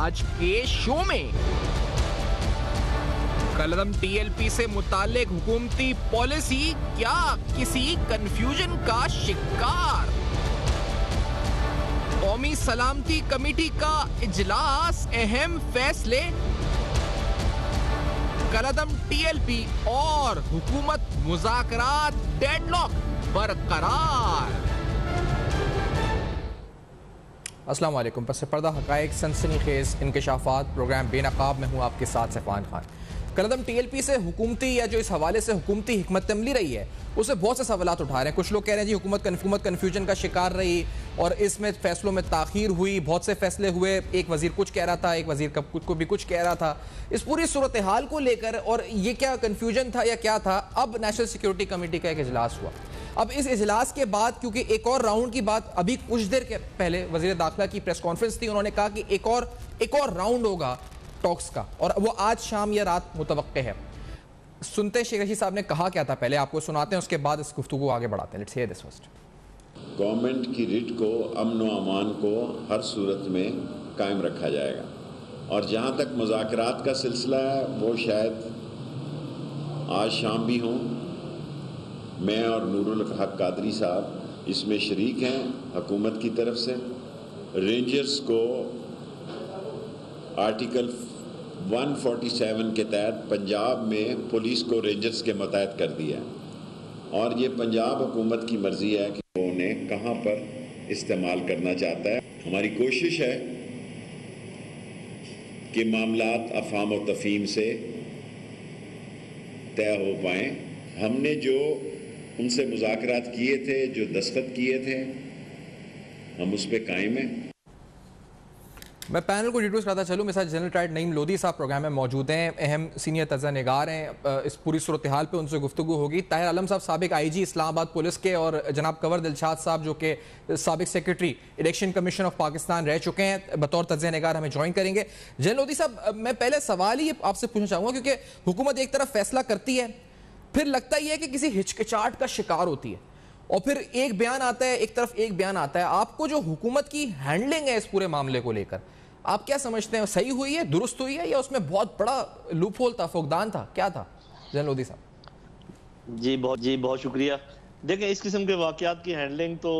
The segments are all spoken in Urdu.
آج کے شو میں کالعدم ٹی ایل پی سے متعلق حکومتی پالیسی کیا کسی کنفیوژن کا شکار؟ قومی سلامتی کمیٹی کا اجلاس، اہم فیصلے، کالعدم ٹی ایل پی اور حکومت مذاکرات ڈیڈ لاک برقرار۔ السلام علیکم۔ پس پردہ حقائق، سنسنی خیز انکشافات، پروگرام بے نقاب میں ہوں آپ کے ساتھ سفوان خان۔ کالعدم ٹی ایل پی سے حکومتی یا جو اس حوالے سے حکومتی حکمت عملی رہی ہے اسے بہت سے سوالات اٹھا رہے ہیں۔ کچھ لوگ کہہ رہے ہیں جی حکومت کنفیوژن کا شکار رہی اور اس میں فیصلوں میں تاخیر ہوئی، بہت سے فیصلے ہوئے، ایک وزیر کچھ کہہ رہا تھا، ایک وزیر کو بھی کچھ کہہ رہا تھا۔ اس پوری صورتحال کو لے کر اور یہ کیا کنفیوژن تھا یا کیا تھا، اب نیشنل سیکیورٹی کمیٹی کا ایک اجلاس ہوا۔ اب اس اجلاس کے بعد کیونکہ ایک اور راؤنڈ کی بات ابھی کچھ دیر کے پہلے وزیر داخلہ کی پریس کانفرنس تھی، انہوں نے کہا کہ ایک اور راؤنڈ ہوگا ٹاکس کا اور وہ آج شام یا رات متوقع ہے۔ سنتے شیخ رشید صاحب نے کہا کیا تھا، پہلے آپ کو سناتے ہیں، اس کے بعد اس گفتگو کو آگے بڑھاتے ہیں۔ Let's hair this first. Government کی ریٹ کو، امن و امان کو ہر صورت میں قائم رکھا جائے گا، اور جہاں تک مذاکرات کا سلسلہ ہے وہ شاید آج شام بھی ہوں۔ میں اور نور الحق قادری صاحب اس میں شریک ہیں حکومت کی طرف سے۔ رینجرز کو آرٹیکل 147 کے تحت پنجاب میں پولیس کو رینجرز کے متحد کر دیا ہے، اور یہ پنجاب حکومت کی مرضی ہے کہ وہ انہیں کہاں پر استعمال کرنا چاہتا ہے۔ ہماری کوشش ہے کہ معاملات افہام و تفہیم سے طے ہو پائیں۔ ہم نے جو ان سے مذاکرات کیے تھے، جو دستخط کیے تھے، ہم اس پہ قائم ہیں۔ میں پینل کو انٹروڈیوس کرتا چلوں۔ میرے ساتھ جنرل ٹرائیڈ نعیم لودھی صاحب پروگرام میں موجود ہیں، اہم سینئر تجزیہ نگار ہیں، اس پوری صورتحال پہ ان سے گفتگو ہوگی۔ طاہر عالم صاحب سابق آئی جی اسلام آباد پولیس کے، اور جناب کنور دلشاد صاحب جو کہ سابق secretary election commission of Pakistan رہ چکے ہیں، بطور تجزیہ نگار ہمیں جوائن کریں گے۔ جنرل لودھی صاحب، میں پہلے سوال ہی آپ سے پوچھنا چاہوں گا، کیونکہ حکومت ایک طرف فیصلہ کرتی ہے، پھر لگتا یہ ہے کہ کسی ہچکچاہٹ کا شکار ہوتی ہے، اور پھر ایک بیان آتا ہے، ایک طرف ایک بیان آتا ہے۔ آپ کو جو حکومت کی ہینڈلنگ ہے اس پورے معاملے کو لے کر، آپ کیا سمجھتے ہیں؟ صحیح ہوئی ہے، درست ہوئی ہے، یا اس میں بہت بڑا لوپ ہول تھا، فقدان تھا، کیا تھا جنرل لودھی صاحب؟ جی بہت شکریہ۔ دیکھیں، اس قسم کے واقعات کی ہینڈلنگ تو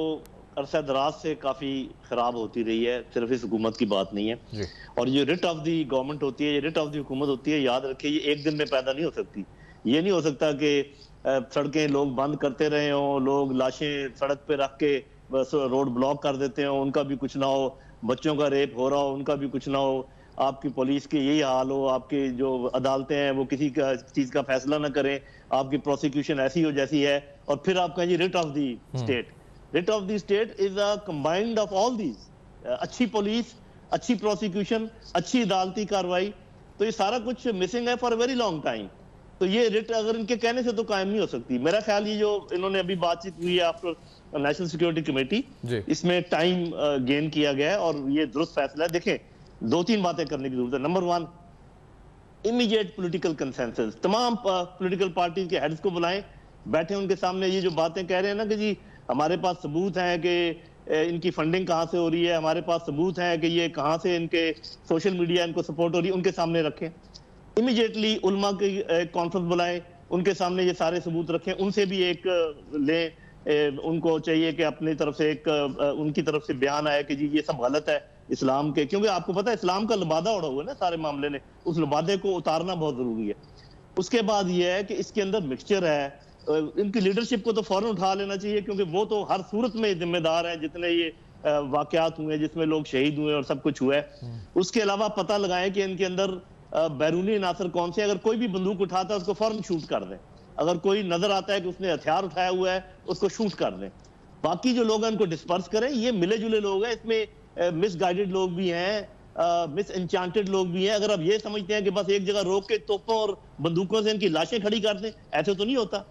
عرصہ دراز سے کافی خراب ہوتی رہی ہے، صرف اس حکومت کی بات نہیں ہے۔ اور یہ ریٹ آف دی گورنمنٹ ہوتی ہے، یہ ریٹ آف دی حکومت ہوتی ہے، یاد رکھیں یہ ایک دن میں پیدا نہیں ہو سکتی۔ یہ نہیں ہو سکتا کہ سڑکیں لوگ بند کرتے رہے ہوں، لوگ لاشیں سڑک پہ رکھ کے بس روڈ بلاک کر دیتے ہوں، ان کا بھی کچھ نہ ہو، بچوں کا ریپ ہو رہا ہو، ان کا بھی کچھ نہ ہو، آپ کی پولیس کی یہی حال ہو، آپ کی جو عدالتیں ہیں وہ کسی کا چیز کا فیصلہ نہ کریں، آپ کی پروسیکیوشن ایسی ہو جیسی ہے، اور پھر آپ کہیں جی rate of the state. Rate of the state is a combined of all these, اچھی پولیس، اچھی پروسیکیوشن، اچھی عدالتی کاروائی، تو یہ سارا کچھ مسنگ ہے for a very long time. تو یہ ریٹ اگر ان کے کہنے سے تو قائم نہیں ہو سکتی۔ میرا خیال یہ جو انہوں نے ابھی بات چیت ہوئی ہے آفٹر نیشنل سیکیورٹی کمیٹی، اس میں ٹائم گین کیا گیا ہے اور یہ درست فیصلہ ہے۔ دیکھیں، دو تین باتیں کرنے کی ضرورت ہے۔ نمبر 1، امیڈیٹ پولیٹیکل کنسنسس، تمام پولیٹیکل پارٹیز کے ہیڈز کو بلائیں، بیٹھیں ان کے سامنے، یہ جو باتیں کہہ رہے ہیں نا کہ جی ہمارے پاس ثبوت ہیں کہ ان کی فنڈنگ کہاں سے ہو رہی ہے، ہمارے پاس ثبوت ہیں کہ یہ کہاں سے ان کے سوشل میڈیا ان کو سپورٹ ہو رہی ہے، ان کے سامنے رکھیں۔ امیڈیٹلی علماء کی ایک کانفرنس بلائیں، ان کے سامنے یہ سارے ثبوت رکھیں، ان سے بھی ایک لیں، ان کو چاہیے کہ اپنی طرف سے ایک ان کی طرف سے بیان آئے کہ جی یہ سب غلط ہے اسلام کے، کیونکہ آپ کو پتہ ہے اسلام کا لبادہ اڑا ہوا ہے نا سارے معاملے نے، اس لبادے کو اتارنا بہت ضروری ہے۔ اس کے بعد یہ ہے کہ اس کے اندر مکسچر ہے، ان کی لیڈرشپ کو تو فوراً اٹھا لینا چاہیے، کیونکہ وہ تو ہر صورت میں ذمہ دار ہیں جتنے یہ واقعات ہوئے ہیں، جس میں لوگ شہید ہوئے اور سب کچھ ہوا ہے۔ اس کے علاوہ پتہ لگائیں کہ ان کے اندر بیرونی عناصر کون سے، اگر کوئی بھی بندوق اٹھاتا ہے اس کو فوراً شوٹ کر دیں، اگر کوئی نظر آتا ہے کہ اس نے ہتھیار اٹھایا ہوا ہے اس کو شوٹ کر دیں۔ باقی جو لوگ ہیں ان کو ڈسپرس کریں، یہ ملے جلے لوگ ہیں، اس میں مس گائیڈڈ لوگ بھی ہیں، مس انچانٹڈ لوگ بھی ہیں۔ اگر آپ یہ سمجھتے ہیں کہ بس ایک جگہ روک کے توپوں اور بندوقوں سے ان کی لاشیں کھڑی کر دیں، ایسے تو نہیں ہوتا۔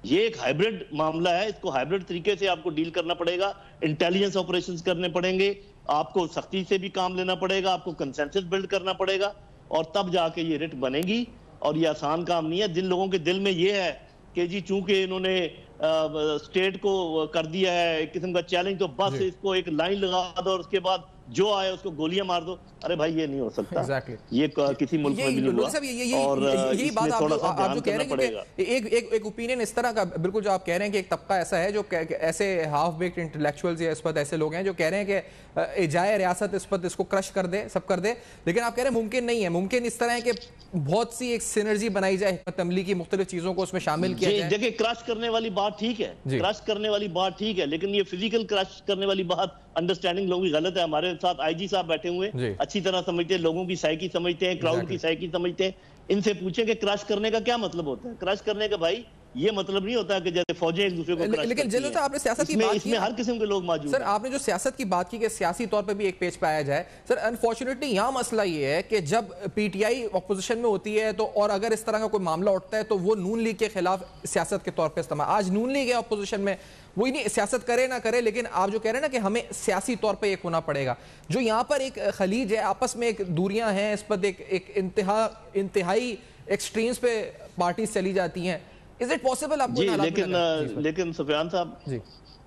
یہ ایک ہائیبرڈ معاملہ ہے، اس کو ہائیبرڈ طریقے سے آپ کو ڈیل کرنا پڑے گا، انٹیلیجنس آپریشنز کرنے پڑیں گے، آپ کو سختی سے بھی کام لینا پڑے گا، آپ کو کنسنسس بلڈ کرنا پڑے گا، اور تب جا کے یہ ریٹ بنے گی۔ اور یہ آسان کام نہیں ہے۔ جن لوگوں کے دل میں یہ ہے کہ جی چونکہ انہوں نے اسٹیٹ کو کر دیا ہے ایک قسم کا چیلنج، تو بس اس کو ایک لائن لگا دو اور اس کے بعد جو آئے اس کو گولیاں مار دو. ارے بھائی یہ نہیں ہو سکتا, یہ کسی ملک میں بھی نہیں ہوا. اور یہی بات آپ جو کہہ رہے ہیں کہ ایک اوپینین اس طرح کا بالکل جو آپ کہہ رہے ہیں کہ ایک طبقہ ایسا ہے جو ایسے ہاف بیکڈ انٹلیکچوئلز یا اس پر ایسے لوگ ہیں جو کہہ رہے ہیں کہ جائے ریاست اس پر اس کو کرش کر دے, سب کر دے, لیکن آپ کہہ رہے ہیں ممکن نہیں ہے. ممکن اس طرح ہے کہ بہت سی ایک سینرجی بنائی جائے, حکمت عملی کی مختلف چیزوں کو اس میں شامل کیا جائے. دیکھیں کرش کرنے والی بات ٹھیک ہے, کرش کرنے والی بات ٹھیک ہے, لیکن یہ فزیکل کرش کرنے والی بات انڈرسٹینڈنگ لوگوں کی غلط ہے. ہمارے ساتھ آئی جی صاحب بیٹھے ہوئے اچھی طرح سمجھتے ہیں, لوگوں کی سائیکی سمجھتے ہیں, کراؤڈ کی سائیکی سمجھتے ہیں. ان سے پوچھیں کہ کرش کرنے کا کیا مطلب ہوتا ہے. کرش کرنے کا بھائی یہ مطلب نہیں ہوتا کہ جیسے فوجیں ایک دوسرے کو کرش کرتی ہیں. لیکن جنرل صاحب آپ نے سیاست کی بات کی, اس میں ہر قسم کے لوگ موجود ہیں. سر آپ نے جو سیاست کی بات کی کہ سیاسی طور پہ بھی ایک پیج پہ آیا جائے, سر انفارچونیٹلی یہاں مسئلہ یہ ہے کہ جب پی ٹی آئی اپوزیشن میں ہوتی ہے تو, اور اگر اس طرح کا کوئی معاملہ اٹھتا ہے تو وہ نون لیگ کے خلاف سیاست کے طور پہ استعمال. آج نون لیگ ہے اپوزیشن میں, وہی نہیں سیاست کرے نہ کرے, لیکن آپ جو کہہ رہے ہیں نا کہ ہمیں سیاسی طور پہ ایک ہونا پڑے گا. جو یہاں پر ایک خلیج ہے, آپس میں ایک دوریاں ہیں, اس پر ایک انتہائی ایکسٹریمز پہ پارٹیز چلی جاتی ہیں. Is it possible آپ کو لیکن سفیان صاحب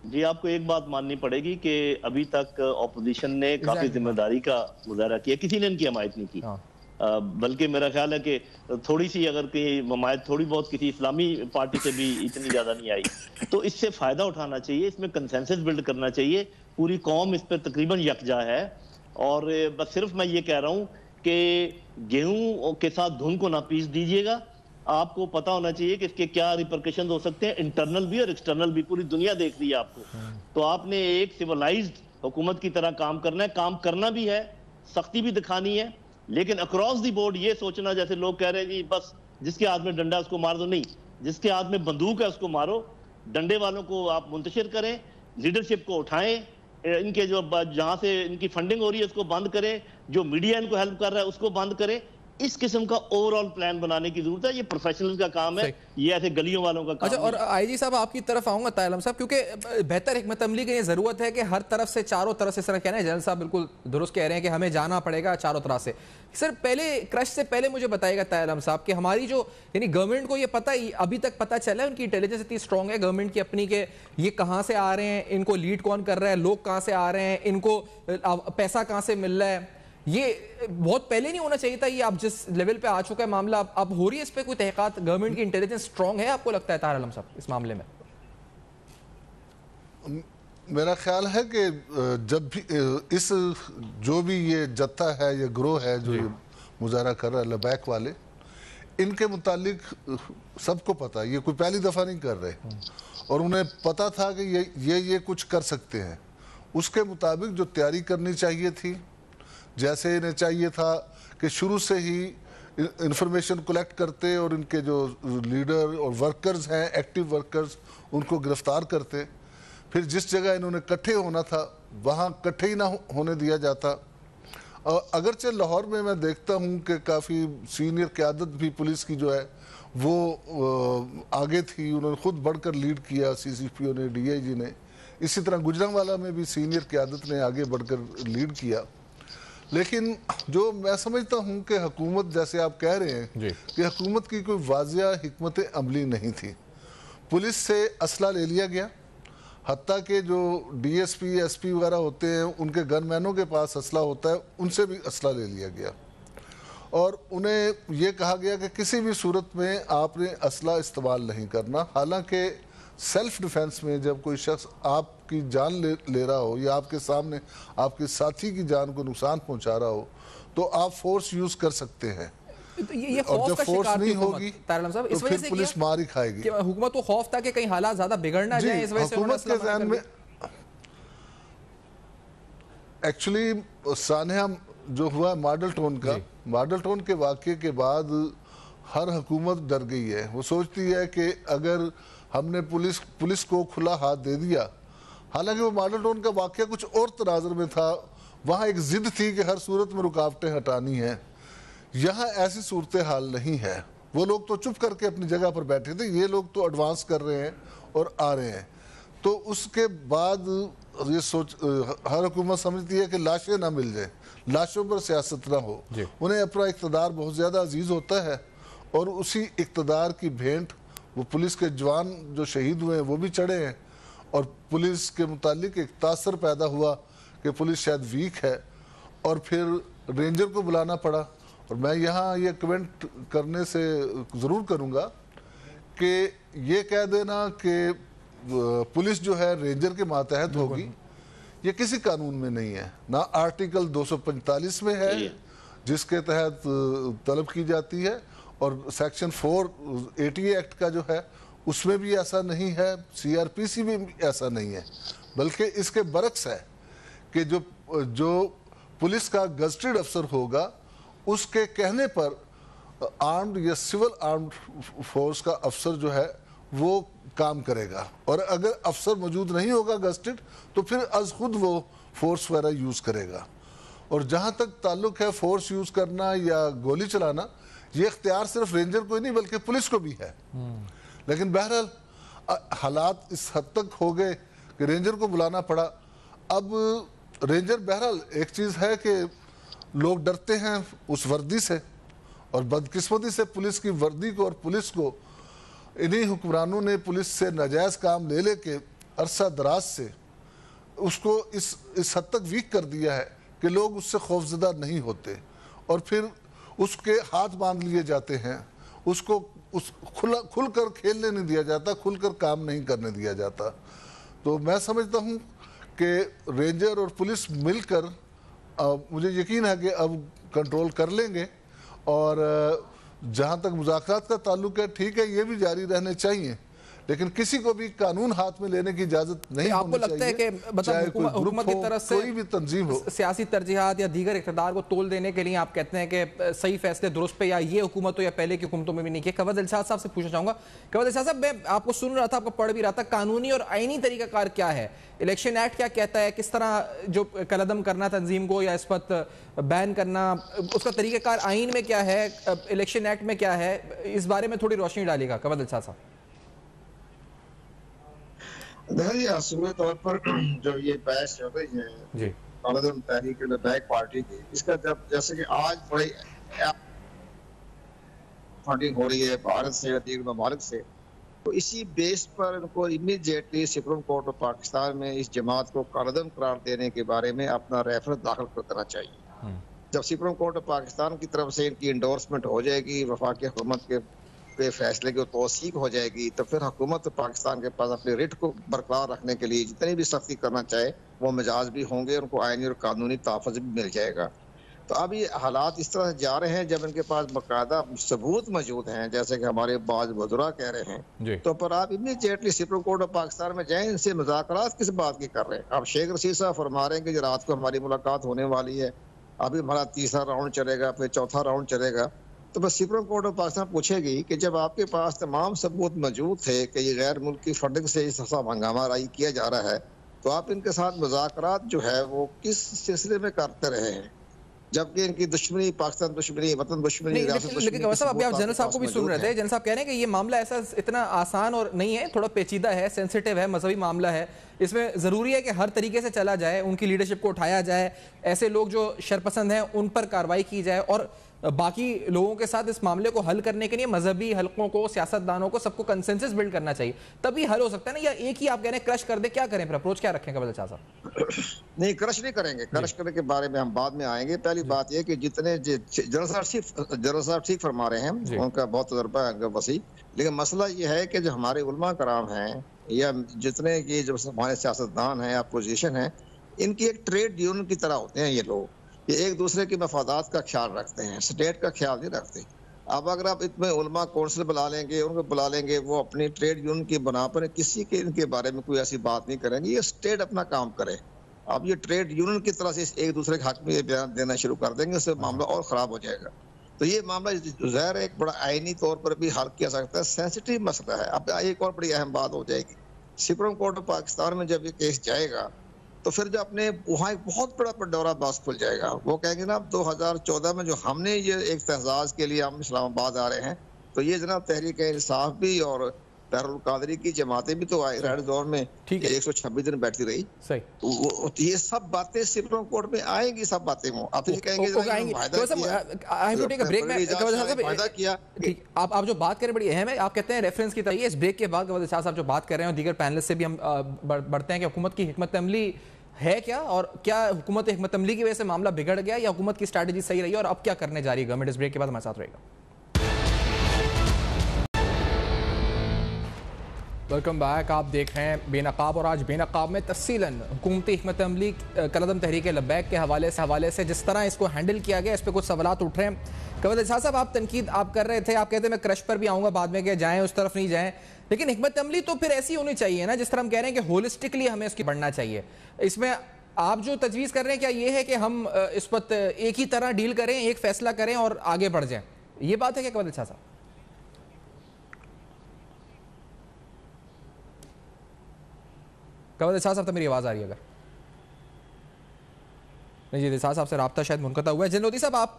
جی آپ کو ایک بات ماننی پڑے گی کہ ابھی تک اپوزیشن نے کافی ذمہ داری کا مظاہرہ کیا, کسی نے ان کی حمایت نہیں کی. بلکہ میرا خیال ہے کہ تھوڑی سی اگر کہیں حمایت تھوڑی بہت کسی اسلامی پارٹی سے بھی اتنی زیادہ نہیں آئی, تو اس سے فائدہ اٹھانا چاہیے, اس میں کنسنسس بلڈ کرنا چاہیے. پوری قوم اس پہ تقریباً یکجا ہے, اور بس صرف میں یہ کہہ رہا ہوں کہ گیہوں کے ساتھ دھن کو نہ پیس دیجیے گا. آپ کو پتا ہونا چاہیے کہ اس کے کیا ریپرکشنز ہو سکتے ہیں, انٹرنل بھی اور ایکسٹرنل بھی. پوری دنیا دیکھ رہی ہے آپ کو, تو آپ نے ایک سیولائزڈ حکومت کی طرح کام کرنا ہے. کام کرنا بھی ہے, سختی بھی دکھانی ہے, لیکن اکراس دی بورڈ یہ سوچنا جیسے لوگ کہہ رہے ہیں جی بس جس کے ہاتھ میں ڈنڈا اس کو مار دو. نہیں, جس کے ہاتھ میں بندوق ہے اس کو مارو. ڈنڈے والوں کو آپ منتشر کریں, لیڈرشپ کو اٹھائیں, ان کے جو جہاں سے ان کی فنڈنگ ہو رہی ہے اس کو بند کریں, جو میڈیا ان کو ہیلپ کر رہا ہے اس کو بند کریں. اس قسم کا اوور آل پلان بنانے کی ضرورت ہے. یہ پروفیشنل کا کام ہے, یہ ایسے گلیوں والوں کا کام ہے. اور آئی جی صاحب آپ کی طرف آؤں گا طاہر صاحب, کیونکہ بہتر حکمت عملی کی یہ ضرورت ہے کہ ہر طرف سے چاروں طرف سے, اس طرح کہنا ہے جنرل صاحب بالکل درست کہہ رہے ہیں کہ ہمیں جانا پڑے گا چاروں طرف سے. سر پہلے کرش سے پہلے مجھے بتائے گا طاہر صاحب کہ ہماری جو یعنی گورنمنٹ کو یہ پتہ ابھی تک پتہ چلا ہے, ان کی انٹیلیجنس اتنی اسٹرانگ ہے گورنمنٹ کی اپنی کہ یہ کہاں سے آ رہے ہیں, ان کو لیڈ کون کر رہا ہے, لوگ کہاں سے آ رہے ہیں, ان کو پیسہ کہاں سے مل رہا ہے. یہ بہت پہلے نہیں ہونا چاہیے تھا, یہ آپ جس لیول پہ آ چکا ہے معاملہ, اب ہو رہی ہے اس پہ کوئی تحقیقات, گورنمنٹ کی انٹیلیجنس اسٹرانگ ہے آپ کو لگتا ہے طاہر عالم صاحب اس معاملے میں؟ میرا خیال ہے کہ جب بھی اس جو بھی یہ جتھا ہے, یہ گروہ ہے جو مظاہرہ کر رہا ہے لبیک والے, ان کے متعلق سب کو پتا, یہ کوئی پہلی دفعہ نہیں کر رہے, اور انہیں پتا تھا کہ یہ کچھ کر سکتے ہیں. اس کے مطابق جو تیاری کرنی چاہیے تھی, جیسے انہیں چاہیے تھا کہ شروع سے ہی انفارمیشن کلیکٹ کرتے اور ان کے جو لیڈر اور ورکرز ہیں, ایکٹیو ورکرز, ان کو گرفتار کرتے. پھر جس جگہ انہوں نے کٹھے ہونا تھا وہاں کٹھے ہی نہ ہونے دیا جاتا. اگرچہ لاہور میں دیکھتا ہوں کہ کافی سینئر قیادت بھی پولیس کی جو ہے وہ آگے تھی, انہوں نے خود بڑھ کر لیڈ کیا, سی سی پی او نے, ڈی آئی جی نے. اسی طرح گجرانوالہ میں بھی سینئر قیادت نے آگے بڑھ کر لیڈ کیا. لیکن جو میں سمجھتا ہوں کہ حکومت, جیسے آپ کہہ رہے ہیں کہ حکومت کی کوئی واضح حکمت عملی نہیں تھی. پولیس سے اسلحہ لے لیا گیا, حتیٰ کہ جو D S P S P وغیرہ ہوتے ہیں ان کے گن مینوں کے پاس اسلحہ ہوتا ہے, ان سے بھی اسلحہ لے لیا گیا, اور انہیں یہ کہا گیا کہ کسی بھی صورت میں آپ نے اسلحہ استعمال نہیں کرنا. حالانکہ سیلف ڈیفنس میں جب کوئی شخص آپ کی جان لے رہا ہو یا آپ کے سامنے آپ کے ساتھی کی جان کو نقصان پہنچا رہا ہو تو آپ فورس یوز کر سکتے ہیں, اور جب فورس نہیں ہوگی تو پھر پولیس مار ہی کھائے گی. حکومت کو خوف تھا کہ کہیں حالات زیادہ بگڑ نہ جائیں, اس وجہ سے حکومت کے ذہن میں ایکچولی سانحہ جو ہوا ماڈل ٹاؤن کا, ماڈل ٹاؤن کے واقعے کے بعد ہر حکومت ڈر گئی ہے. وہ سوچتی ہے کہ اگر ہم نے پولیس کو کھلا ہاتھ دے دیا, حالانکہ وہ ماڈل ٹاؤن کا واقعہ کچھ اور تناظر میں تھا, وہاں ایک ضد تھی کہ ہر صورت میں رکاوٹیں ہٹانی ہیں. یہاں ایسی صورتحال نہیں ہے. وہ لوگ تو چپ کر کے اپنی جگہ پر بیٹھے تھے, یہ لوگ تو ایڈوانس کر رہے ہیں اور آ رہے ہیں. تو اس کے بعد یہ ہر حکومت سمجھتی ہے کہ لاشیں نہ مل جائیں, لاشوں پر سیاست نہ ہو. انہیں اپنا اقتدار بہت زیادہ عزیز ہوتا ہے, اور اسی اقتدار کی بھینٹ وہ پولیس کے جوان جو شہید ہوئے ہیں وہ بھی چڑھے ہیں, اور پولیس کے متعلق ایک تاثر پیدا ہوا کہ پولیس شاید ویک ہے. اور پھر رینجر کو بلانا پڑا. اور میں یہاں یہ کمنٹ کرنے سے ضرور کروں گا کہ یہ کہہ دینا کہ پولیس جو ہے رینجر کے ماتحت ہوگی، یہ کسی قانون میں نہیں ہے. نہ آرٹیکل 245 میں ہے جس کے تحت طلب کی جاتی ہے، اور سیکشن 480 ایکٹ کا جو ہے اس میں بھی ایسا نہیں ہے، CRPC میں بھی ایسا نہیں ہے. بلکہ اس کے برعکس ہے کہ جو پولیس کا گزٹڈ افسر ہوگا اس کے کہنے پر آرمڈ یا سول آرمڈ فورس کا افسر جو ہے وہ کام کرے گا. اور اگر افسر موجود نہیں ہوگا گزٹڈ تو پھر از خود وہ فورس وغیرہ یوز کرے گا. اور جہاں تک تعلق ہے فورس یوز کرنا یا گولی چلانا، یہ اختیار صرف رینجر کو ہی نہیں بلکہ پولیس کو بھی ہے. لیکن بہرحال حالات اس حد تک ہو گئے کہ رینجر کو بلانا پڑا. اب رینجر بہرحال ایک چیز ہے کہ لوگ ڈرتے ہیں اس وردی سے، اور بدقسمتی سے پولیس کی وردی کو اور پولیس کو انہی حکمرانوں نے پولیس سے ناجائز کام لے لے کے عرصہ دراز سے اس کو اس حد تک ویک کر دیا ہے کہ لوگ اس سے خوفزدہ نہیں ہوتے، اور پھر اس کے ہاتھ باندھ لیے جاتے ہیں، اس کو کھل کر کھیلنے نہیں دیا جاتا، کھل کر کام نہیں کرنے دیا جاتا. تو میں سمجھتا ہوں کہ رینجر اور پولیس مل کر مجھے یقین ہے کہ اب کنٹرول کر لیں گے. اور جہاں تک مذاکرات کا تعلق ہے، ٹھیک ہے یہ بھی جاری رہنے چاہیے، لیکن کسی کو بھی قانون ہاتھ میں لینے کی اجازت نہیں آپ کو لگتا ہے کہ حکومت کی طرف سے کوئی بھی تنظیم ہو سیاسی ترجیحات یا دیگر اقتدار کو تول دینے کے لیے آپ کہتے ہیں کہ صحیح فیصلے درست پہ یا یہ حکومت ہو یا پہلے کی حکومتوں میں بھی نہیں کیا؟ قوت دلشاد صاحب سے پوچھنا چاہوں گا. قوت دلشاد صاحب، میں آپ کو سن رہا تھا، آپ کو پڑھ بھی رہا تھا، قانونی اور آئینی طریقہ کار کیا ہے؟ الیکشن ایکٹ کیا کہتا ہے؟ کس طرح جو کالعدم کرنا تنظیم کو یا اس وقت بین کرنا، اس کا طریقہ کار آئین میں کیا ہے، الیکشن ایکٹ میں کیا ہے؟ اس بارے میں تھوڑی روشنی ڈالیے گا قوت دلشاد صاحب. دیکھیے اصولی طور پر جو یہ بحث چل رہی ہے کالعدم تحریک لبیک پارٹی کی، اس کا جب جیسے کہ آج بڑی فنڈنگ ہو رہی ہے بھارت سے یا دیگر ممالک سے، تو اسی بیس پر ان کو immediately supreme court of Pakistan میں اس جماعت کو کالعدم قرار دینے کے بارے میں اپنا ریفرنس داخل کر دینا چاہیے. جب سپریم کورٹ آف پاکستان کی طرف سے ان کی انڈورسمنٹ ہو جائے گی، وفاقی حکومت کے فیصلے کی توثیق ہو جائے گی، تو پھر حکومت پاکستان کے پاس اپنے ریٹ کو برقرار رکھنے کے لیے جتنی بھی سختی کرنا چاہے وہ مجاز بھی ہوں گے، ان کو آئینی اور قانونی تحفظ بھی مل جائے گا. تو اب یہ حالات اس طرح سے جا رہے ہیں جب ان کے پاس باقاعدہ ثبوت موجود ہیں، جیسے کہ ہمارے بعض وزراء کہہ رہے ہیں، تو پر آپ immediately supreme court of Pakistan میں جائیں. ان سے مذاکرات کس بات کی کر رہے ہیں؟ آپ شیخ رشید صاحب فرما رہے ہیں کہ رات کو ہماری ملاقات ہونے والی ہے، ابھی ہمارا تیسرا راؤنڈ چلے گا، پھر چوتھا راؤنڈ چلے گا. تو بس سپریم کورٹ آف پاکستان پوچھے گی کہ جب آپ کے پاس تمام ثبوت موجود تھے کہ یہ غیر ملکی فنڈنگ سے اس حساب ہنگامہ آرائی کیا جا رہا ہے، تو آپ ان کے ساتھ مذاکرات جو ہے وہ کس سلسلے میں کرتے رہے ہیں، جبکہ ان کی دشمنی، پاکستان دشمنی، وطن دشمنی، ریاست دشمنی. لیکن صاحب آپ جنرل صاحب کو بھی سن رہے تھے، جنرل صاحب کہہ رہے ہیں کہ یہ معاملہ ایسا اتنا آسان اور نہیں ہے، تھوڑا پیچیدہ ہے، سینسیٹیو ہے، مذہبی معاملہ ہے، اس میں ضروری ہے کہ ہر طریقے سے چلا جائے، ان کی لیڈرشپ کو اٹھایا جائے، ایسے لوگ جو شرپسند ہیں ان پر کارروائی کی جائے، اور باقی لوگوں کے ساتھ اس معاملے کو حل کرنے کے لیے مذہبی حلقوں کو، سیاستدانوں کو، سب کو کنسنسس بلڈ کرنا چاہیے، تبھی حل ہو سکتا ہے نا. یا ایک ہی آپ کہہ رہے ہیں کرش کر دیں، کیا کریں پھر؟ اپروچ کیا رکھیں قبل صاحب؟ نہیں، کرش نہیں کریں گے. کرش کرنے کے بارے میں ہم بعد میں آئیں گے. پہلی بات یہ کہ جتنے جنرل صاحب ٹھیک فرما رہے ہیں، ان کا بہت تجربہ ہے وسیع، لیکن مسئلہ یہ ہے کہ جو ہمارے علماء کرام ہیں یا جتنے یہ جو ہمارے سیاستدان ہیں، اپوزیشن ہیں، ان کی ایک ٹریڈ یونین کی طرح ہوتے ہیں یہ لوگ. یہ ایک دوسرے کے مفادات کا خیال رکھتے ہیں، اسٹیٹ کا خیال نہیں رکھتے. اب اگر آپ اتنے علماء کونسل بلا لیں گے، ان کو بلا لیں گے، وہ اپنی ٹریڈ یونین کی بنا پر کسی کے ان کے بارے میں کوئی ایسی بات نہیں کریں گے. یہ اسٹیٹ اپنا کام کرے. اب یہ ٹریڈ یونین کی طرح سے ایک دوسرے کے حق میں یہ بیان دینا شروع کر دیں گے، اس سے معاملہ اور خراب ہو جائے گا. تو یہ معاملہ ظاہر ایک بڑا آئینی طور پر بھی حل کیا سکتا ہے، سینسیٹیو مسئلہ ہے. اب ایک اور بڑی اہم بات ہو جائے گی، سپریم کورٹ آف پاکستان میں جب یہ کیس جائے گا تو پھر جو اپنے وہاں ایک بہت بڑا پنڈورا باکس کھل جائے گا. وہ کہیں گے نا 2014 میں جو ہم نے یہ ایک احتجاج کے لیے ہم اسلام آباد آ رہے ہیں، تو یہ جناب تحریک انصاف بھی اور طاہر القادری کی جماعتیں بھی تو رائٹ دور میں 126 دن بیٹھی رہی. یہ سب باتیں سپریم کورٹ میں آئیں گی، سب باتیں وہ آپ یہ کہیں گے. آپ جو بات کریں بڑی اہم ہے، آپ کہتے ہیں ریفرنس کی طرح. اس بریک کے بعد شاہ صاحب جو بات کر رہے ہیں اور دیگر پینلسٹ سے بھی ہم بڑھتے ہیں کہ حکومت کی حکمت عملی ہے کیا, اور کیا حکومت حکمت عملی کی وجہ سے معاملہ بگڑ گیا یا حکومت کی اسٹریٹجی صحیح رہی ہے, اور اب کیا کرنے جا رہی ہے گورنمنٹ؟ اس بریک کے بعد ہمارے ساتھ رہے گا. Welcome back. آپ دیکھ رہے ہیں بے نقاب, اور آج بے نقاب میں تفصیلاً حکومتی حکمت عملی کالعدم تحریک لبیک کے حوالے سے جس طرح اس کو ہینڈل کیا گیا, اس پہ کچھ سوالات اٹھ رہے ہیں. قوت احساس صاحب, آپ تنقید آپ کر رہے تھے, آپ کہتے ہیں میں کرش پر بھی آؤں گا بعد میں کہ جائیں اس طرف نہیں جائیں, لیکن حکمت عملی تو پھر ایسی ہونی چاہیے نا جس طرح ہم کہہ رہے ہیں کہ ہولسٹکلی ہمیں اس کی بڑھنا چاہیے. اس میں آپ جو تجویز کر رہے ہیں کیا یہ ہے کہ ہم اس وقت ایک ہی طرح ڈیل کریں, ایک فیصلہ کریں اور آگے بڑھ جائیں, یہ بات ہے کیا قوت احساس صاحب؟ قوت احساس صاحب تو میری آواز آ رہی ہے اگر نہیں؟ جی احساس صاحب سے رابطہ شاید منقطع ہوا ہے. جن لودھی صاحب آپ,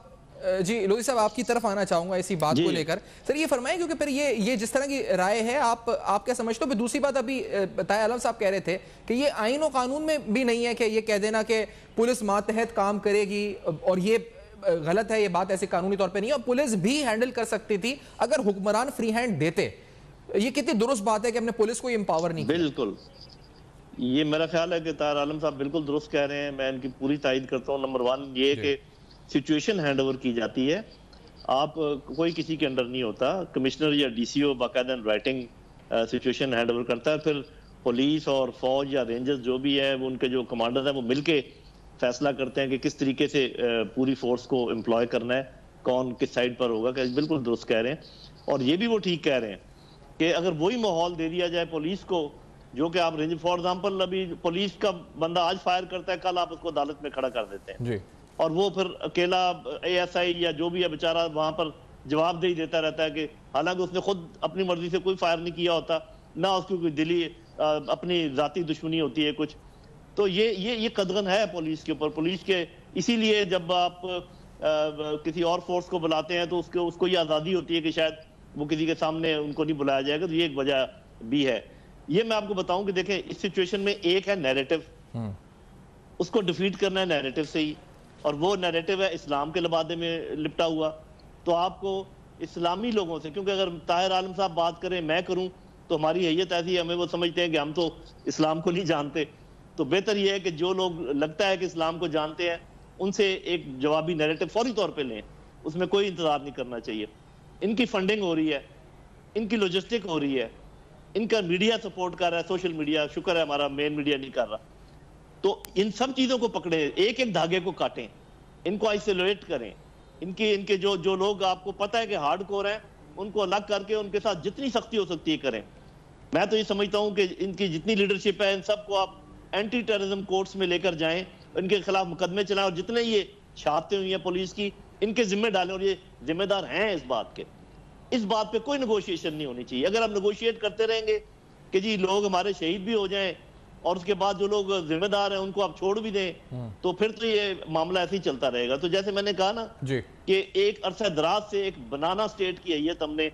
جی لودھی صاحب آپ کی طرف آنا چاہوں گا اسی بات کو لے کر. سر یہ فرمائیں, کیونکہ پھر یہ جس طرح کی رائے ہے آپ کیا سمجھتے ہو؟ پھر دوسری بات, ابھی طاہر عالم صاحب کہہ رہے تھے کہ یہ آئین و قانون میں بھی نہیں ہے کہ یہ کہہ دینا کہ پولیس ماتحت کام کرے گی, اور یہ غلط ہے, یہ بات ایسے قانونی طور پہ نہیں ہے, اور پولیس بھی ہینڈل کر سکتی تھی اگر حکمران فری ہینڈ دیتے. یہ کتنی درست بات ہے کہ ہم نے پولیس کو امپاور نہیں کیا؟ بالکل, یہ میرا خیال ہے کہ طاہر عالم صاحب بالکل درست کہہ رہے ہیں, میں ان کی پوری تائید کرتا ہوں. نمبر 1 یہ کہ سچویشن ہینڈ اوور کی جاتی ہے, آپ کوئی کسی کے انڈر نہیں ہوتا, کمشنر یا ڈی سی او باقاعدہ رائٹنگ سچویشن ہینڈ اوور کرتا ہے, پھر پولیس اور فوج یا رینجرز جو بھی ہے, وہ ان کے جو کمانڈر ہیں وہ مل کے فیصلہ کرتے ہیں کہ کس طریقے سے پوری فورس کو امپلوائے کرنا ہے, کون کس سائڈ پر ہوگا. کہ بالکل درست کہہ رہے ہیں, اور یہ بھی وہ ٹھیک کہہ رہے ہیں کہ اگر وہی ماحول دے دیا جائے پولیس کو, جو کہ آپ رینج فار ایگزامپل ابھی پولیس کا بندہ آج فائر کرتا ہے, کل آپ اس کو عدالت میں کھڑا کر دیتے ہیں, اور وہ پھر اکیلا اے ایس آئی یا جو بھی ہے بیچارہ وہاں پر جواب دہی دیتا رہتا ہے, کہ حالانکہ اس نے خود اپنی مرضی سے کوئی فائر نہیں کیا ہوتا, نہ اس کی کوئی دلی اپنی ذاتی دشمنی ہوتی ہے کچھ. تو یہ قدغن ہے پولیس کے اوپر. پولیس کے اسی لیے جب آپ کسی اور فورس کو بلاتے ہیں تو اس کو یہ آزادی ہوتی ہے کہ شاید وہ کسی کے سامنے ان کو نہیں بلایا جائے گا, تو یہ ایک وجہ بھی ہے. یہ میں آپ کو بتاؤں کہ دیکھیں اس سچویشن میں ایک ہے نیریٹو, اس کو ڈیفیٹ کرنا ہے نیریٹو سے ہی, اور وہ نیریٹو ہے اسلام کے لبادے میں لپٹا ہوا. تو آپ کو اسلامی لوگوں سے, کیونکہ اگر طاہر عالم صاحب بات کریں میں کروں تو ہماری حیثیت ایسی ہے, ہمیں وہ سمجھتے ہیں کہ ہم تو اسلام کو نہیں جانتے. تو بہتر یہ ہے کہ جو لوگ لگتا ہے کہ اسلام کو جانتے ہیں ان سے ایک جوابی نیریٹو فوری طور پہ لیں, اس میں کوئی انتظار نہیں کرنا چاہیے. ان کی فنڈنگ ہو رہی ہے, ان کی لوجسٹک ہو رہی ہے, ان کا میڈیا سپورٹ کر رہا ہے, سوشل میڈیا, شکر ہے ہمارا مین میڈیا نہیں کر رہا. تو ان سب چیزوں کو پکڑیں, ایک ایک دھاگے کو کاٹیں, ان کو آئسولیٹ کریں. ان کے جو لوگ آپ کو پتہ ہے کہ ہارڈ کور ہیں ان کو الگ کر کے ان کے ساتھ جتنی سختی ہو سکتی ہے کریں. میں تو یہ سمجھتا ہوں کہ ان کی جتنی لیڈرشپ ہے ان سب کو آپ اینٹی ٹیررزم کورٹس میں لے کر جائیں, ان کے خلاف مقدمے چلائیں, اور جتنے یہ شہادتیں ہوئی ہیں پولیس کی ان کے ذمہ ڈالیں, اور یہ ذمہ دار ہیں اس بات کے. اس بات پہ کوئی نیگوشیشن نہیں ہونی چاہیے. اگر ہم نیگوشیٹ کرتے رہیں گے کہ جی لوگ ہمارے شہید بھی ہو جائیں اور اس کے بعد جو لوگ ذمہ دار ہیں ان کو آپ چھوڑ بھی دیں, تو پھر تو یہ معاملہ ایسے ہی چلتا رہے گا. تو جیسے میں نے کہا نا کہ ایک عرصہ دراز سے ایک بنانا سٹیٹ کی حیثیت ہم نے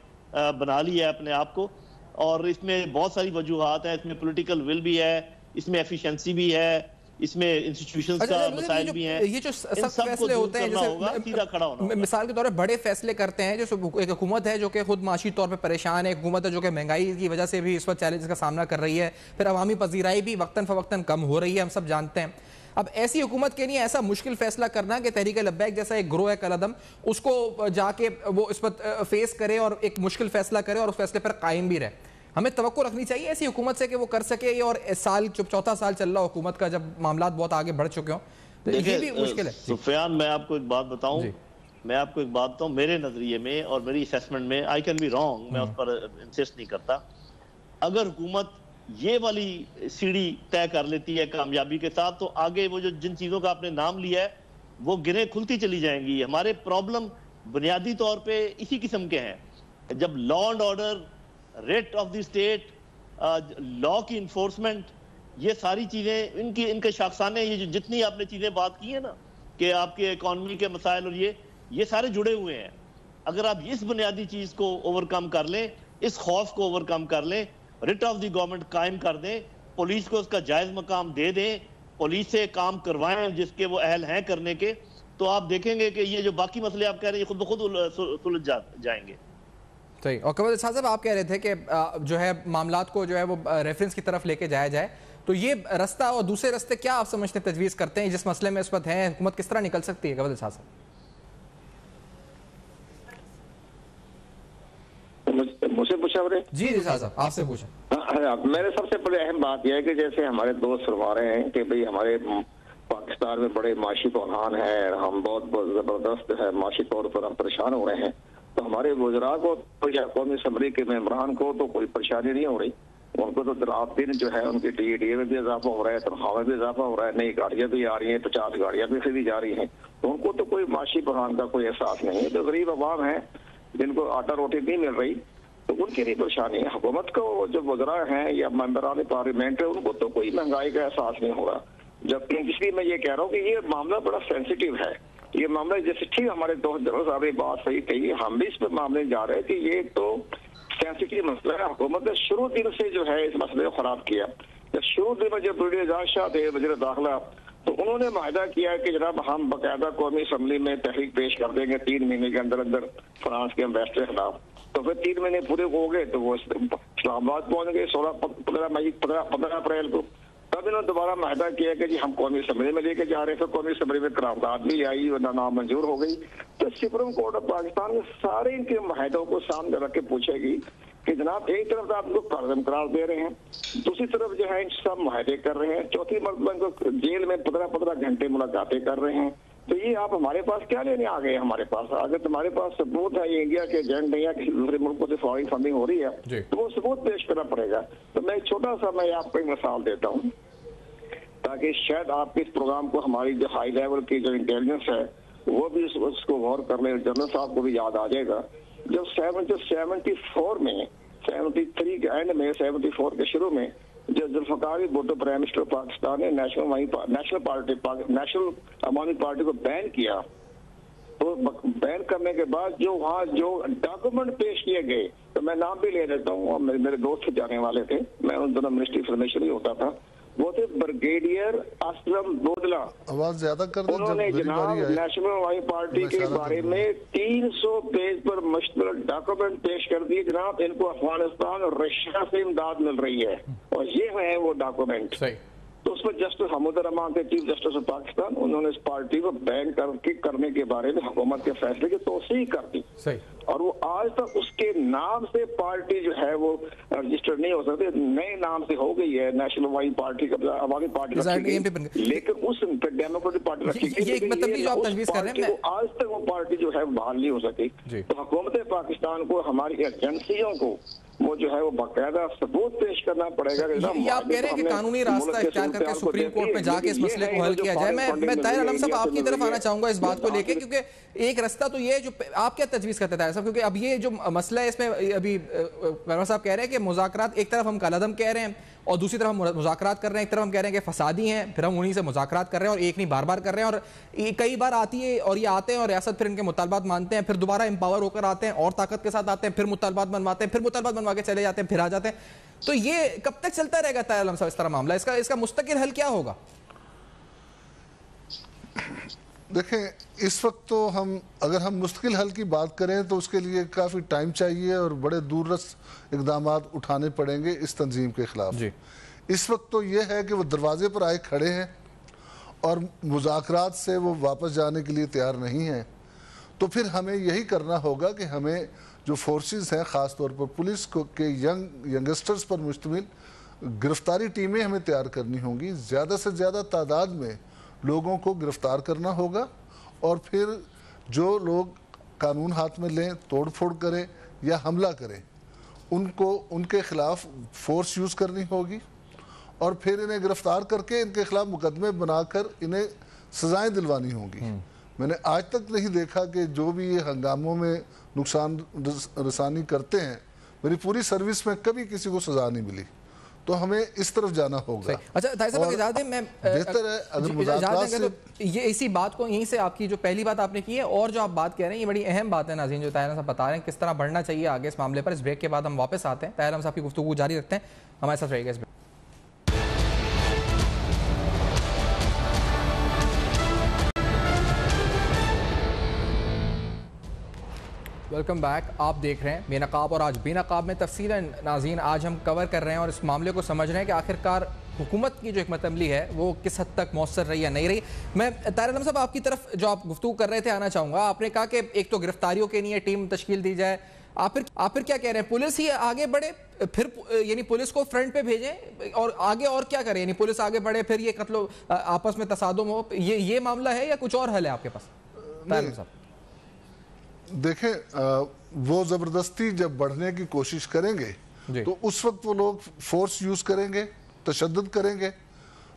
بنا لی ہے اپنے آپ کو, اور اس میں بہت ساری وجوہات ہیں. اس میں پولیٹیکل ول بھی ہے, اس میں ایفیشنسی بھی ہے, اس میں انسٹیٹیوشنز کا مسائل بھی ہیں. یہ جو سخت فیصلے ہوتے ہیں, جیسے مثال کے طور پر بڑے فیصلے کرتے ہیں, جو ایک حکومت ہے جو کہ خود معاشی طور پہ پریشان ہے, حکومت ہے جو کہ مہنگائی کی وجہ سے بھی اس وقت چیلنج کا سامنا کر رہی ہے, پھر عوامی پذیرائی بھی وقتاً فوقتاً کم ہو رہی ہے, ہم سب جانتے ہیں. اب ایسی حکومت کے لیے ایسا مشکل فیصلہ کرنا کہ تحریک لبیک جیسا ایک گروہ ہے کالعدم, اس کو جا کے وہ اس وقت فیس کرے اور ایک مشکل فیصلہ کرے اور اس فیصلے پر قائم بھی رہے. ہمیں توقع رکھنی چاہیے ایسی حکومت سے کہ وہ کر سکے یہ, اور سال چوتھا سال چل رہا حکومت کا جب معاملات بہت آگے بڑھ چکے ہوں, تو یہ بھی مشکل ہے. سفیان میں آپ کو ایک بات بتاؤں, میرے نظریے میں اور میری اسیسمنٹ میں, آئی کین بی رانگ, میں اس پر انسسٹ نہیں کرتا, اگر حکومت یہ والی سیڑھی طے کر لیتی ہے کامیابی کے ساتھ, تو آگے وہ جو جن چیزوں کا آپ نے نام لیا ہے وہ گرہیں کھلتی چلی جائیں گی. ہمارے پرابلم بنیادی طور پہ اسی قسم کے ہیں. جب law and order, rate of the state, law کی انفورسمنٹ, یہ ساری چیزیں ان کے شاخسانے, یہ جتنی آپ نے چیزیں بات کی ہیں نا کہ آپ کے اکانومی کے مسائل اور یہ سارے جڑے ہوئے ہیں. اگر آپ اس بنیادی چیز کو اوور کم کر لیں, اس خوف کو اوور کم کر لیں, ریٹ آف دی گورنمنٹ قائم کر دیں, پولیس کو اس کا جائز مقام دے دیں, پولیس سے کام کروائیں جس کے وہ اہل ہیں کرنے کے, تو آپ دیکھیں گے کہ یہ جو باقی مسئلے آپ کہہ رہے ہیں یہ خود بخود سلجھ جائیں گے. صحیح. اور قوت احساس صاحب آپ کہہ رہے تھے کہ جو ہے معاملات کو جو ہے وہ ریفرنس کی طرف لے کے جایا جائے, تو یہ رستہ اور دوسرے رستے کیا آپ سمجھتے تجویز کرتے ہیں جس مسئلے میں اس وقت ہیں، حکومت کس طرح نکل سکتی ہے؟ گوہر الاسحاق صاحب مجھ سے پوچھا بولے؟ جی صاحب آپ سے پوچھا. میرے سب سے بڑی اہم بات یہ ہے کہ جیسے ہمارے دوست فرما رہے ہیں کہ بھئی ہمارے پاکستان میں بڑے معاشی بحران ہے، ہم بہت زبردست ہے معاشی طور پر ہم پریشان ہو رہے ہیں، تو ہمارے وزراء کو یا قومی اسمبلی کے ممبران کو تو کوئی پریشانی نہیں ہو رہی. ان کو تو رات دن جو ہے ان کی ٹی ڈی اے میں بھی اضافہ ہو رہا ہے، تنخواہ میں بھی اضافہ ہو رہا ہے، نئی گاڑیاں بھی آ رہی ہیں، 50 گاڑیاں بھی خریدی جا رہی ہیں، تو ان کو تو کوئی معاشی بحران کا کوئی احساس نہیں ہے. جو غریب عوام ہیں جن کو آٹا روٹی نہیں مل رہی تو ان کی نہیں پریشانی ہے. حکومت کو جو وزراء ہیں یا ممبران پارلیمنٹ ہے ان کو تو کوئی مہنگائی کا احساس نہیں ہوگا. جب اس لیے میں یہ کہہ رہا ہوں کہ یہ معاملہ بڑا سینسیٹیو ہے. یہ معاملہ جیسے ٹھیک ہمارے دوست جنرل صاحب نے بات صحیح کہی، ہم بھی اس پہ معاملے جا رہے ہیں کہ یہ تو سینسیٹیو مسئلہ ہے. حکومت نے شروع دن سے جو ہے اس مسئلے کو خراب کیا. جب شروع دن میں جب بریگیڈیئر اعجاز شاہ تھے وزیر داخلہ تو انہوں نے معاہدہ کیا کہ جناب ہم باقاعدہ قومی اسمبلی میں تحریک پیش کر دیں گے 3 مہینے کے اندر اندر فرانس کے ایمبیسڈر کے خلاف. تو پھر 3 مہینے پورے ہو گئے تو وہ اسلام آباد پہنچ گئے 15 اپریل کو. تب انہوں نے دوبارہ معاہدہ کیا کہ جی ہم قومی اسمبلی میں لے کے جا رہے تھے. قومی اسمبلی میں قرارداد بھی آئی ورنہ نامنظور ہو گئی. تو سپریم کورٹ آف پاکستان میں سارے ان کے معاہدوں کو سامنے رکھ کے پوچھے گی کہ جناب ایک طرف آپ کو قرض قرار دے رہے ہیں، دوسری طرف جو ہے ان سب معاہدے کر رہے ہیں، چوتھی مرتبہ ان کو جیل میں 15 گھنٹے ملاقاتیں کر رہے ہیں. تو یہ آپ ہمارے پاس کیا لینے آ گئے؟ ہمارے پاس اگر تمہارے پاس ثبوت ہے یہ انڈیا کے ایجنٹ نہیں ہے کسی دوسرے ملکوں سے فوری فنڈنگ ہو رہی ہے تو وہ ثبوت پیش کرنا پڑے گا. تو میں چھوٹا سا میں آپ کو ایک مثال دیتا ہوں تاکہ شاید آپ کے اس پروگرام کو ہماری جو ہائی لیول کی جو انٹیلیجنس ہے وہ بھی اس کو غور کر لیں. جنرل صاحب کو بھی یاد آ جائے گا جب 74 میں 73 کے اینڈ میں 74 کے شروع میں جو ذوالفقار بھٹو پرائم منسٹر پاکستان نے نیشنل عوامی پارٹی کو بین کیا. تو بین کرنے کے بعد جو وہاں جو ڈاکومنٹ پیش کیے گئے تو میں نام بھی لے دیتا ہوں اور میرے دوست جانے والے تھے، میں ان دونوں منسٹری انفارمیشن ہی ہوتا تھا. وہ تھے بریگیڈیئر اسلم دودلا. آواز زیادہ کر دیں. انہوں نے جناب نیشنل عوامی پارٹی کے بارے میں 300 پیج پر مشتمل ڈاکومنٹ پیش کر دیے. جناب ان کو افغانستان اور رشیا سے امداد مل رہی ہے اور یہ ہے وہ ڈاکومنٹ. تو اس میں جسٹس حمود الرحمان تھے چیف جسٹس آف پاکستان، انہوں نے اس پارٹی کو بین کرنے کے بارے میں حکومت کے فیصلے کی توثیق کر دی. اور وہ آج تک اس کے نام سے پارٹی جو ہے وہ رجسٹر نہیں ہو سکتے. نئے نام سے ہو گئی ہے نیشنل عوامی پارٹی کا عوامی پارٹی لیکن اس ڈیموکریٹک پارٹی رکھی گئی آج تک وہ پارٹی جو ہے بحال نہیں ہو سکی. تو حکومت پاکستان کو ہماری ایجنسیوں کو وہ جو ہے وہ باقاعدہ ثبوت پیش کرنا پڑے گا. یہ آپ کہہ رہے ہیں کہ قانونی راستہ اختیار کر کے سپریم کورٹ میں جا کے اس مسئلے کو حل کیا جائے. میں طاہر عالم صاحب آپ کی طرف آنا چاہوں گا اس بات کو لے کے، کیونکہ ایک رستہ تو یہ جو آپ کیا تجویز کرتے طاہر صاحب، کیونکہ اب یہ جو مسئلہ ہے اس میں ابھی پروفیسر صاحب کہہ رہے ہیں کہ مذاکرات ایک طرف ہم کالعدم کہہ رہے ہیں اور دوسری طرف ہم مذاکرات کر رہے ہیں، ایک طرف ہم کہہ رہے ہیں کہ فسادی ہیں پھر ہم انہی سے مذاکرات کر رہے ہیں اور ایک نہیں بار بار کر رہے ہیں. اور کئی بار آتی ہے اور یہ آتے ہیں اور ریاست پھر ان کے مطالبات مانتے ہیں، پھر دوبارہ امپاور ہو کر آتے ہیں اور طاقت کے ساتھ آتے ہیں، پھر مطالبات بنواتے ہیں، پھر مطالبات بنوا کے چلے جاتے ہیں، پھر آ جاتے ہیں. تو یہ کب تک چلتا رہے گا طاہر عالم صاحب اس طرح معاملہ؟ اس کا مستقل حل کیا ہوگا؟ دیکھیں اس وقت تو اگر ہم مستقل حل کی بات کریں تو اس کے لیے کافی ٹائم چاہیے اور بڑے دوررس اقدامات اٹھانے پڑیں گے اس تنظیم کے خلاف. اس وقت تو یہ ہے کہ وہ دروازے پر آئے کھڑے ہیں اور مذاکرات سے وہ واپس جانے کے لیے تیار نہیں ہیں. تو پھر ہمیں یہی کرنا ہوگا کہ ہمیں جو فورسز ہیں خاص طور پر پولیس کے ینگسٹرز پر مشتمل گرفتاری ٹیمیں ہمیں تیار کرنی ہوں گی. زیادہ سے زیادہ تعداد میں لوگوں کو گرفتار کرنا ہوگا اور پھر جو لوگ قانون ہاتھ میں لیں، توڑ پھوڑ کریں یا حملہ کریں ان کے خلاف فورس یوز کرنی ہوگی اور پھر انہیں گرفتار کر کے ان کے خلاف مقدمے بنا کر انہیں سزائیں دلوانی ہوں گی. میں نے آج تک نہیں دیکھا کہ جو بھی یہ ہنگاموں میں نقصان رسانی کرتے ہیں میری پوری سروس میں کبھی کسی کو سزا نہیں ملی. تو ہمیں اس طرف جانا ہوگا. اچھا طاہر صاحب اجازت دیں میں بہتر ہے اگر مذاکرات سے یہ اسی بات کو یہیں سے آپ کی جو پہلی بات آپ نے کی ہے اور جو آپ بات کہہ رہے ہیں یہ بڑی اہم بات ہے ناظرین جو طاہر صاحب بتا رہے ہیں کس طرح بڑھنا چاہیے آگے اس معاملے پر. اس بریک کے بعد ہم واپس آتے ہیں. طاہر صاحب کی گفتگو جاری رکھتے ہیں، ہمارے ساتھ رہے گا اس بریک. Welcome back. آپ دیکھ رہے ہیں بے نقاب اور آج بے نقاب میں تفصیلاً. ناظرین آج ہم کور کر رہے ہیں اور اس معاملے کو سمجھ رہے ہیں کہ آخرکار حکومت کی جو حکمت عملی ہے وہ کس حد تک مؤثر رہی یا نہیں رہی. میں طاہر عالم صاحب آپ کی طرف جو آپ گفتگو کر رہے تھے آنا چاہوں گا. آپ نے کہا کہ ایک تو گرفتاریوں کے لیے ٹیم تشکیل دی جائے, آپ پھر کیا کہہ رہے ہیں, پولیس ہی آگے بڑھے, پھر یعنی پولیس کو فرنٹ پہ بھیجیں اور آگے اور کیا کریں, یعنی پولیس آگے بڑھے پھر یہ قتل آپس میں تصادم ہو, یہ معاملہ ہے یا کچھ اور حل ہے آپ کے پاس؟ دیکھیں وہ زبردستی جب بڑھنے کی کوشش کریں گے تو اس وقت وہ لوگ فورس یوز کریں گے, تشدد کریں گے,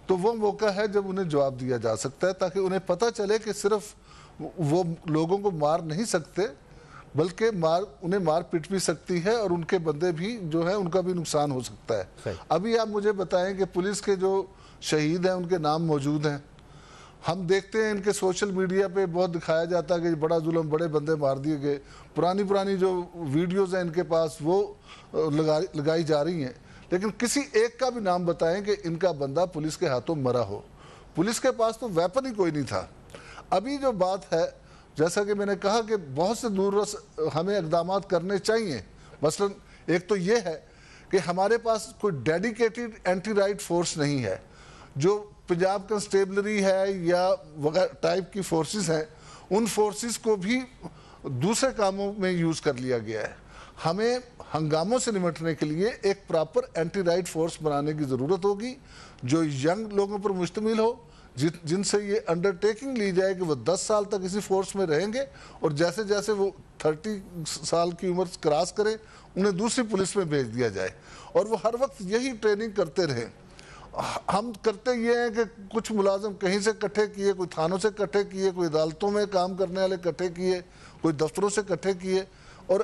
تو وہ موقع ہے جب انہیں جواب دیا جا سکتا ہے, تاکہ انہیں پتہ چلے کہ صرف وہ لوگوں کو مار نہیں سکتے بلکہ انہیں مار پٹ بھی سکتی ہے اور ان کے بندے بھی جو ہیں ان کا بھی نقصان ہو سکتا ہے. ابھی آپ مجھے بتائیں کہ پولیس کے جو شہید ہیں ان کے نام موجود ہیں, ہم دیکھتے ہیں ان کے سوشل میڈیا پہ بہت دکھایا جاتا ہے کہ بڑا ظلم, بڑے بندے مار دیے گئے, پرانی جو ویڈیوز ہیں ان کے پاس وہ لگائی جا رہی ہیں, لیکن کسی ایک کا بھی نام بتائیں کہ ان کا بندہ پولیس کے ہاتھوں مرا ہو. پولیس کے پاس تو ویپن ہی کوئی نہیں تھا. ابھی جو بات ہے, جیسا کہ میں نے کہا کہ بہت سے دور رس ہمیں اقدامات کرنے چاہیے. مثلا ایک تو یہ ہے کہ ہمارے پاس کوئی ڈیڈیکیٹڈ اینٹی رائٹ فورس نہیں ہے. جو پنجاب کنسٹیبلری ہے یا وغیرہ ٹائپ کی فورسز ہیں, ان فورسز کو بھی دوسرے کاموں میں یوز کر لیا گیا ہے. ہمیں ہنگاموں سے نمٹنے کے لیے ایک پراپر اینٹی رائٹ فورس بنانے کی ضرورت ہوگی جو ینگ لوگوں پر مشتمل ہو, جن سے یہ انڈرٹیکنگ لی جائے کہ وہ 10 سال تک اسی فورس میں رہیں گے اور جیسے جیسے وہ 30 سال کی عمر کراس کریں انہیں دوسری پولیس میں بھیج دیا جائے, اور وہ ہر وقت یہی ٹریننگ کرتے رہیں. ہم کرتے یہ ہیں کہ کچھ ملازم کہیں سے اکٹھے کیے, کوئی تھانوں سے اکٹھے کیے, کوئی عدالتوں میں کام کرنے والے اکٹھے کیے, کوئی دفتروں سے اکٹھے کیے اور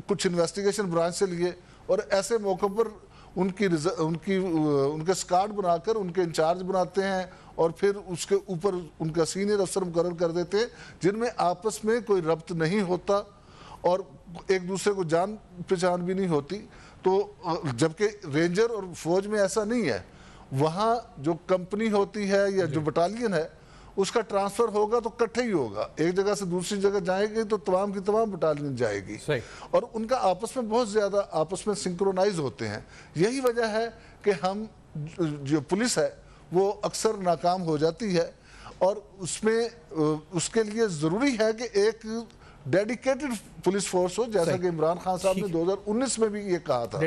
کچھ انویسٹیگیشن برانچ سے لیے, اور ایسے موقع پر ان کے سکاڈ بنا کر ان کے انچارج بناتے ہیں اور پھر اس کے اوپر ان کا سینئر افسر مقرر کر دیتے ہیں جن میں آپس میں کوئی ربط نہیں ہوتا اور ایک دوسرے کو جان پہچان بھی نہیں ہوتی. تو جبکہ رینجر اور فوج میں ایسا نہیں ہے, وہاں جو کمپنی ہوتی ہے یا جو بٹالین ہے اس کا ٹرانسفر ہوگا تو کٹھے ہی ہوگا, ایک جگہ سے دوسری جگہ جائے گی تو تمام کی تمام بٹالین جائے گی اور ان کا آپس میں بہت زیادہ آپس میں سنکرونائز ہوتے ہیں. یہی وجہ ہے کہ ہم جو پولیس ہے وہ اکثر ناکام ہو جاتی ہے, اور اس کے لیے ضروری ہے کہ ایک ڈیڈیکیٹڈ پولیس فورس ہو, جیسا کہ عمران خان صاحب نے 2019 میں بھی یہ کہا تھا,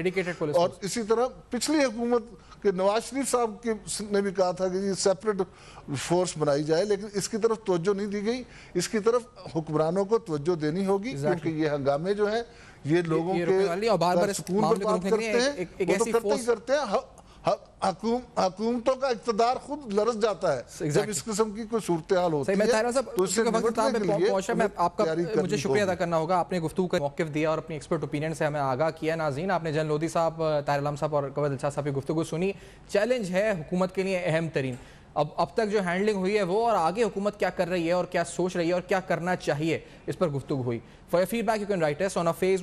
اور اسی طرح پچھلی حکومت کے نواز شریف صاحب نے بھی کہا تھا کہ یہ سیپریٹ فورس بنائی جائے, لیکن اس کی طرف توجہ نہیں دی گئی. اس کی طرف حکمرانوں کو توجہ دینی ہوگی کیونکہ یہ ہنگامے جو ہیں یہ لوگوں کے سکون برباد کرتے ہیں, وہ تو کرتے ہی کرتے ہیں. حکومتوں کا اقتدار خود لرز جاتا ہے جب اس قسم کی کوئی صورتحال ہوتی ہے. تو اس سے نمٹنے کے لیے آپ کا مجھے شکریہ ادا کرنا ہوگا. آپ نے گفتگو کا موقف دیا اور اپنی ایکسپرٹ اوپینین سے ہمیں آگاہ کیا. ناظرین, آپ نے جن لودھی صاحب, طاہر عالم صاحب اور قوت دلشاد صاحب کی گفتگو سنی. چیلنج ہے حکومت کے لیے اہم ترین. اب تک جو ہینڈلنگ ہوئی ہے وہ, اور آگے حکومت کیا کر رہی ہے اور کیا سوچ رہی ہے اور کیا کرنا چاہیے, اس پر گفتگو ہوئی. For your feedback you can write us on our Facebook